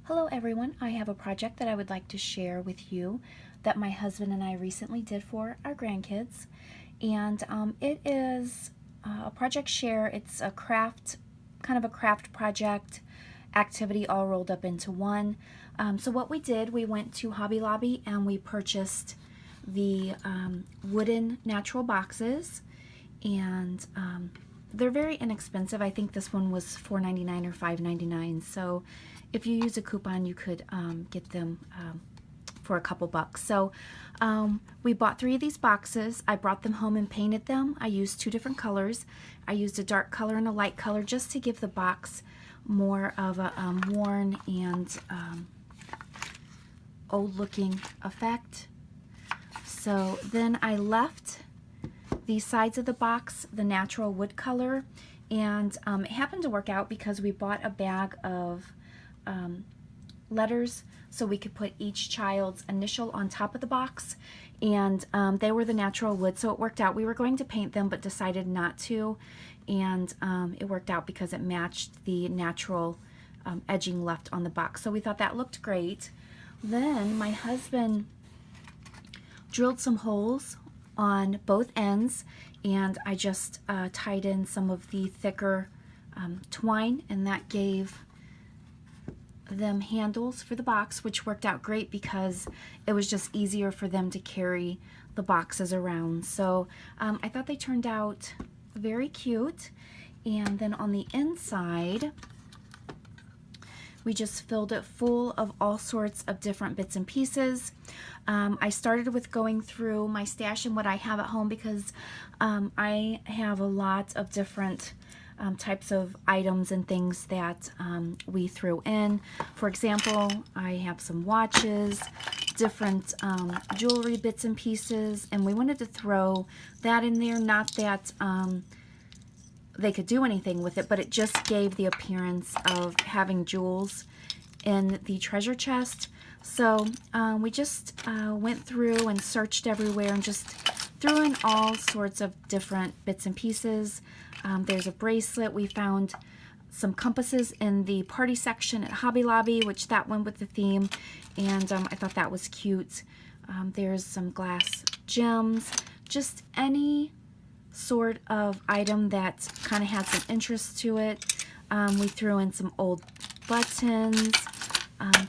Hello everyone, I have a project that I would like to share with you that my husband and I recently did for our grandkids. And it is a project share. It's a craft, kind of a craft project activity all rolled up into one. So what we did, we went to Hobby Lobby and we purchased the wooden natural boxes, and they're very inexpensive. I think this one was $4.99 or $5.99. So if you use a coupon, you could get them for a couple bucks. So we bought 3 of these boxes. I brought them home and painted them. I used 2 different colors. I used a dark color and a light color just to give the box more of a worn and old looking effect. So then I left the sides of the box the natural wood color, and it happened to work out because we bought a bag of letters so we could put each child's initial on top of the box, and they were the natural wood, so it worked out. We were going to paint them but decided not to, and it worked out because it matched the natural edging left on the box, so we thought that looked great. Then my husband drilled some holes on both ends, and I just tied in some of the thicker twine, and that gave them handles for the box, which worked out great because it was just easier for them to carry the boxes around. So I thought they turned out very cute. And then on the inside, we just filled it full of all sorts of different bits and pieces. I started with going through my stash and what I have at home because I have a lot of different types of items and things that we threw in. For example, I have some watches, different jewelry bits and pieces, and we wanted to throw that in there. Not that they could do anything with it, but it just gave the appearance of having jewels in the treasure chest. So we just went through and searched everywhere and just threw in all sorts of different bits and pieces. There's a bracelet. We found some compasses in the party section at Hobby Lobby, which that went with the theme, and I thought that was cute. There's some glass gems, just any sort of item that kind of had some interest to it. We threw in some old buttons.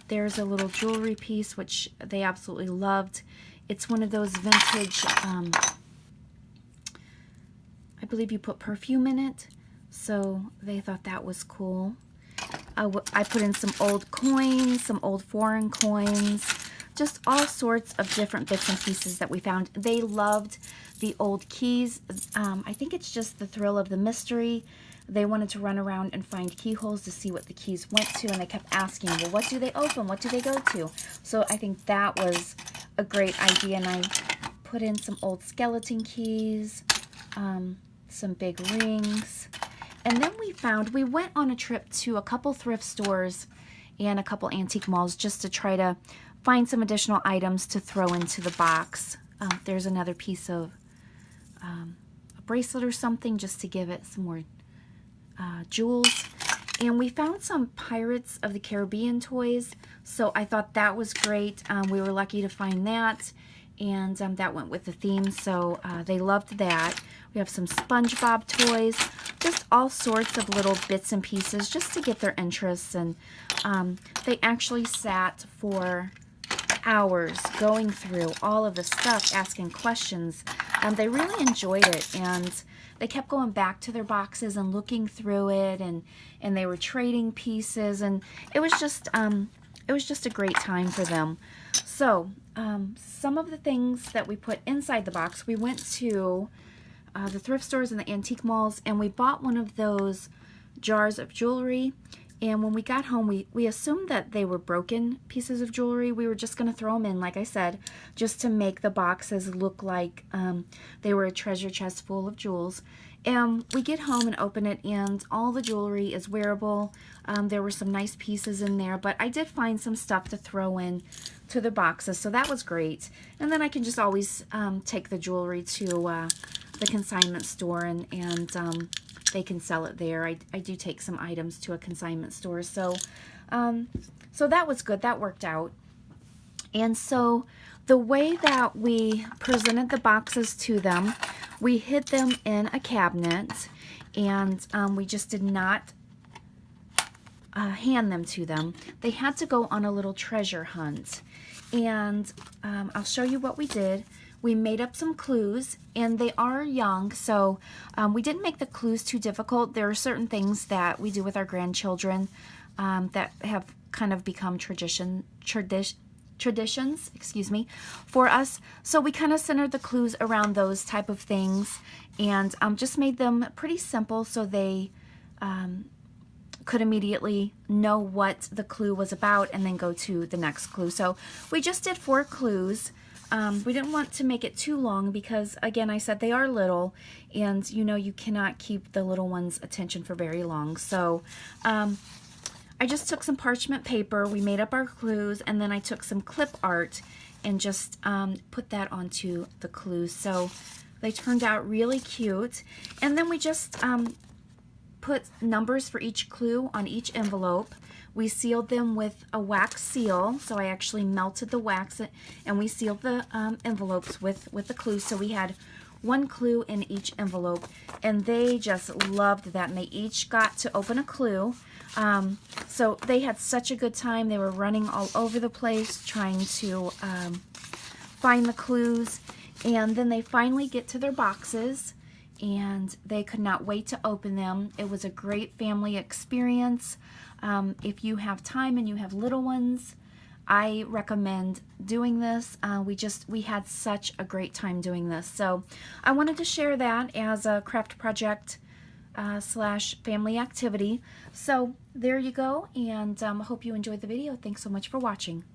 There's a little jewelry piece which they absolutely loved. It's one of those vintage, I believe you put perfume in it, so they thought that was cool. I put in some old coins, some old foreign coins, just all sorts of different bits and pieces that we found. They loved the old keys. I think it's just the thrill of the mystery. They wanted to run around and find keyholes to see what the keys went to, and they kept asking, well, what do they open? What do they go to? So I think that was a great idea, and I put in some old skeleton keys, some big rings. And then we went on a trip to a couple thrift stores and a couple antique malls just to try to find some additional items to throw into the box. There's another piece of a bracelet or something just to give it some more jewels. And we found some Pirates of the Caribbean toys, so I thought that was great. We were lucky to find that, and that went with the theme, so they loved that. We have some SpongeBob toys, just all sorts of little bits and pieces just to get their interests, and they actually sat for hours going through all of the stuff, asking questions. They really enjoyed it, and they kept going back to their boxes and looking through it, and they were trading pieces, and it was just a great time for them. So some of the things that we put inside the box, we went to the thrift stores and the antique malls, and we bought one of those jars of jewelry. And when we got home, we assumed that they were broken pieces of jewelry. We were just going to throw them in, like I said, just to make the boxes look like they were a treasure chest full of jewels. And we get home and open it, and all the jewelry is wearable. There were some nice pieces in there, but I did find some stuff to throw in to the boxes, so that was great. And then I can just always take the jewelry to the consignment store, and they can sell it there. I do take some items to a consignment store. So So that was good. That worked out. And so the way that we presented the boxes to them, we hid them in a cabinet, and we just did not hand them to them. They had to go on a little treasure hunt. And I'll show you what we did. We made up some clues, and they are young, so we didn't make the clues too difficult. There are certain things that we do with our grandchildren that have kind of become traditions, excuse me, for us. So we kind of centered the clues around those type of things, and just made them pretty simple so they could immediately know what the clue was about and then go to the next clue. So we just did 4 clues. We didn't want to make it too long because, again, I said they are little, and you know you cannot keep the little ones' attention for very long. So I just took some parchment paper, we made up our clues, and then I took some clip art and just put that onto the clues. So they turned out really cute. And then we just put numbers for each clue on each envelope. We sealed them with a wax seal, so I actually melted the wax and we sealed the envelopes with the clues. So we had 1 clue in each envelope, and they just loved that, and they each got to open a clue. So they had such a good time. They were running all over the place trying to find the clues, and then they finally get to their boxes, and they could not wait to open them. It was a great family experience. If you have time and you have little ones, I recommend doing this. We had such a great time doing this. So I wanted to share that as a craft project slash family activity. So there you go, and I hope you enjoyed the video. Thanks so much for watching.